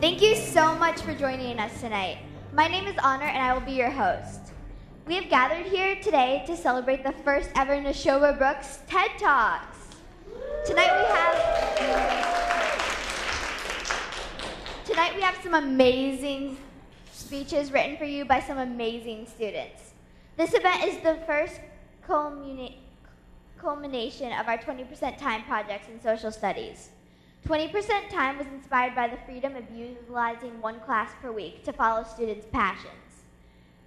Thank you so much for joining us tonight. My name is Honor and I will be your host. We have gathered here today to celebrate the first ever Nashoba Brooks TED Talks. Tonight we have some amazing speeches written for you by some amazing students. This event is the first culmination of our 20% time projects in social studies. 20% time was inspired by the freedom of utilizing one class per week to follow students' passions.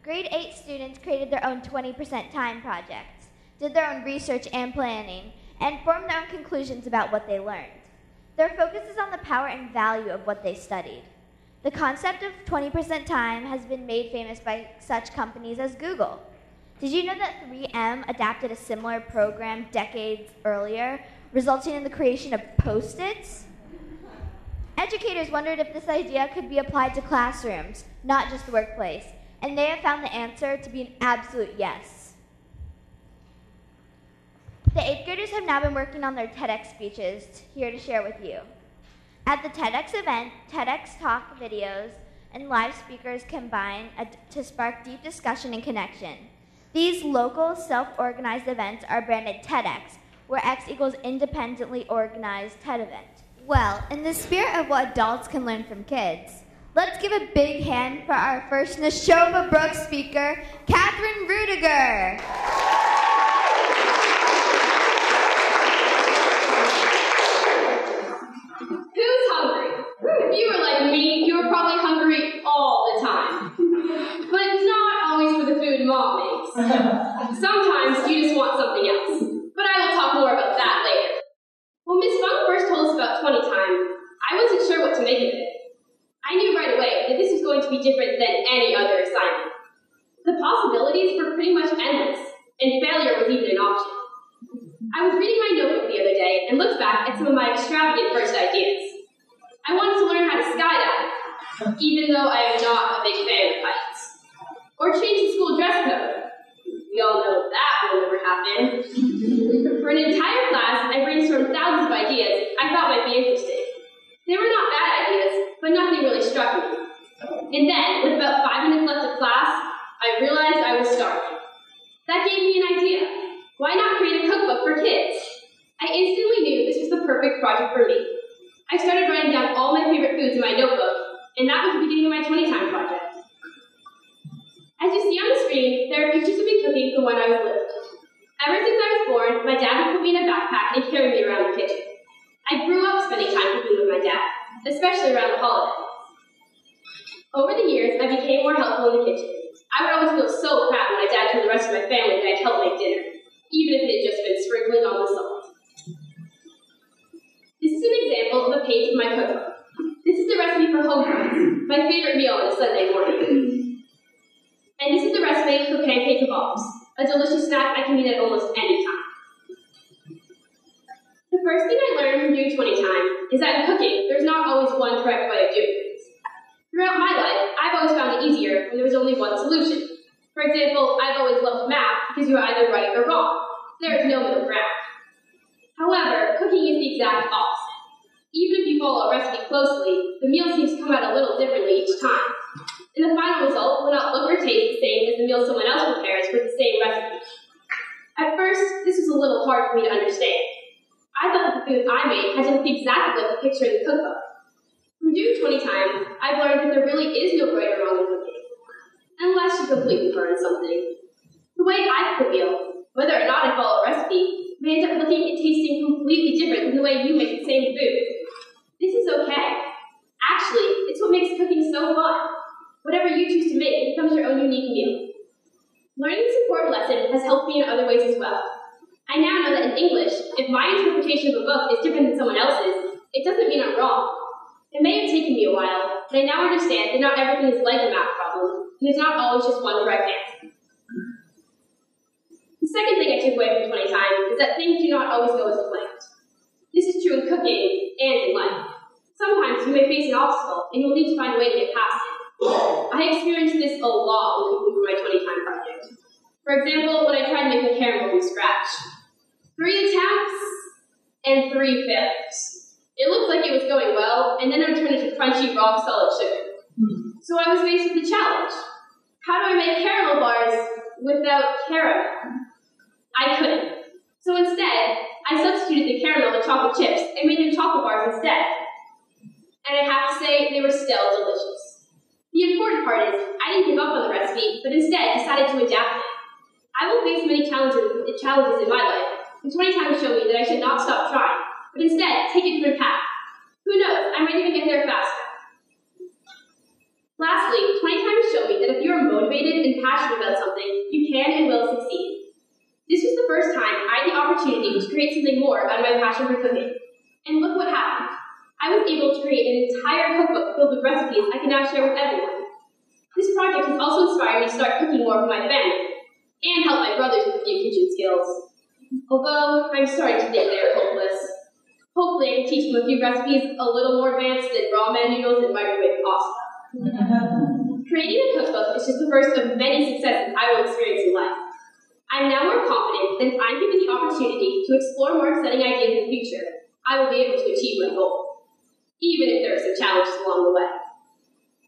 Grade 8 students created their own 20% time projects, did their own research and planning, and formed their own conclusions about what they learned. Their focus is on the power and value of what they studied. The concept of 20% time has been made famous by such companies as Google. Did you know that 3M adapted a similar program decades earlier, resulting in the creation of Post-its? Educators wondered if this idea could be applied to classrooms, not just the workplace, and they have found the answer to be an absolute yes. The 8th graders have now been working on their TEDx speeches here to share with you. At the TEDx event, TEDx talk videos and live speakers combine to spark deep discussion and connection. These local self-organized events are branded TEDx, where X equals independently organized TED event. Well, in the spirit of what adults can learn from kids, let's give a big hand for our first Nashoba Brooks speaker, Kathryn Ruediger. Who's hungry? If you were like me, you were probably hungry all the time. But not always for the food Mom makes. Sometimes you just want something else. But I will talk more about that later. When Miss Funk first told us about 20 time, I wasn't sure what to make of it. I knew right away that this was going to be different than any other assignment. The possibilities were pretty much endless, and failure was even an option. I was reading my notebook the other day and looked back at some of my extravagant first ideas. I wanted to learn how to skydive, even though I am not a big fan of heights. Or change the school dress code. We all know that will never happen. For an entire class, I brainstormed thousands of ideas I thought might be interesting. They were not bad ideas, but nothing really struck me. And then, with about 5 minutes left of class, I realized I was starving. That gave me an idea. Why not create a cookbook for kids? I instantly knew this was the perfect project for me. I started writing down all my favorite foods in my notebook, and that was the beginning of my 20 time project. As you see on the screen, there are pictures of me cooking from when I was little. Ever since I was born, my dad would put me in a backpack and carry me around the kitchen. I grew up spending time cooking with my dad, especially around the holidays. Over the years, I became more helpful in the kitchen. I would always feel so proud when my dad told the rest of my family that I'd help make dinner, even if it had just been sprinkling on the salt. This is an example of a page from my cookbook. This is the recipe for home fries, my favorite meal on a Sunday morning. And this is the recipe for pancake kebabs, a delicious snack I can eat at almost any time. The first thing I learned from doing 20 time is that in cooking, there's not always one correct way of doing things. Throughout my life, I've always found it easier when there was only one solution. For example, I've always loved math because you are either right or wrong. There is no middle ground. However, cooking is the exact opposite. Even if you follow a recipe closely, the meal seems to come out a little differently each time. And the final result will not look or taste the same as the meal someone else prepares with the same recipe. At first, this was a little hard for me to understand. I thought that the food I made had to look exactly like the picture in the cookbook. From doing 20 time, I've learned that there really is no right or wrong in cooking, unless you completely burn something. The way I cook a meal, whether or not I follow a recipe, may end up looking and tasting completely different than the way you make the same food. This is okay. Actually, it's what makes cooking so fun. Whatever you choose to make becomes your own unique meal. Learning this important lesson has helped me in other ways as well. I now know that in English, if my interpretation of a book is different than someone else's, it doesn't mean I'm wrong. It may have taken me a while, but I now understand that not everything is like a math problem, and there's not always just one correct answer. The second thing I took away from 20 time is that things do not always go as planned. This is true in cooking and in life. Sometimes you may face an obstacle, and you'll need to find a way to get past it. I experienced this a lot when cooking for my 20 time project. For example, when I tried making caramel from scratch. 3 attempts and 3 failures. It looked like it was going well, and then it would turn into crunchy, rock-solid sugar. So I was faced with the challenge. How do I make caramel bars without caramel? I couldn't. So instead, I substituted the caramel with chocolate chips and made them chocolate bars instead. And I have to say, they were still delicious. The important part is, I didn't give up on the recipe, but instead decided to adapt it. I will face many challenges in my life, and 20 times showed me that I should not stop trying, but instead take a different path. Who knows, I might even get there faster. Lastly, 20 times showed me that if you are motivated and passionate about something, you can and will succeed. This was the first time I had the opportunity to create something more out of my passion for cooking. And look what happened. I was able to create an entire cookbook filled with recipes I can now share with everyone. This project has also inspired me to start cooking more for my family, and help my brothers with a few kitchen skills. Although, I'm starting to think they are hopeless. Hopefully I can teach them a few recipes a little more advanced than ramen noodles and microwave pasta. Creating a cookbook is just the first of many successes I will experience in life. I'm now more confident that if I'm given the opportunity to explore more exciting ideas in the future, I will be able to achieve my goal, even if there are some challenges along the way.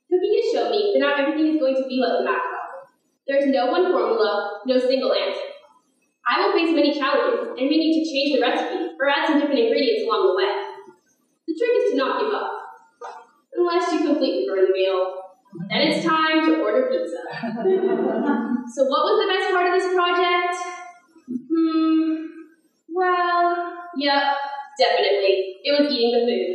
Cooking has shown me that not everything is going to be like the macro. There is no one formula, no single answer. I will face many challenges and may need to change the recipe or add some different ingredients along the way. The trick is to not give up, unless you completely burn the meal. Then it's time to order pizza. So what was the best part of this project? Well, yep, definitely. It was eating the food.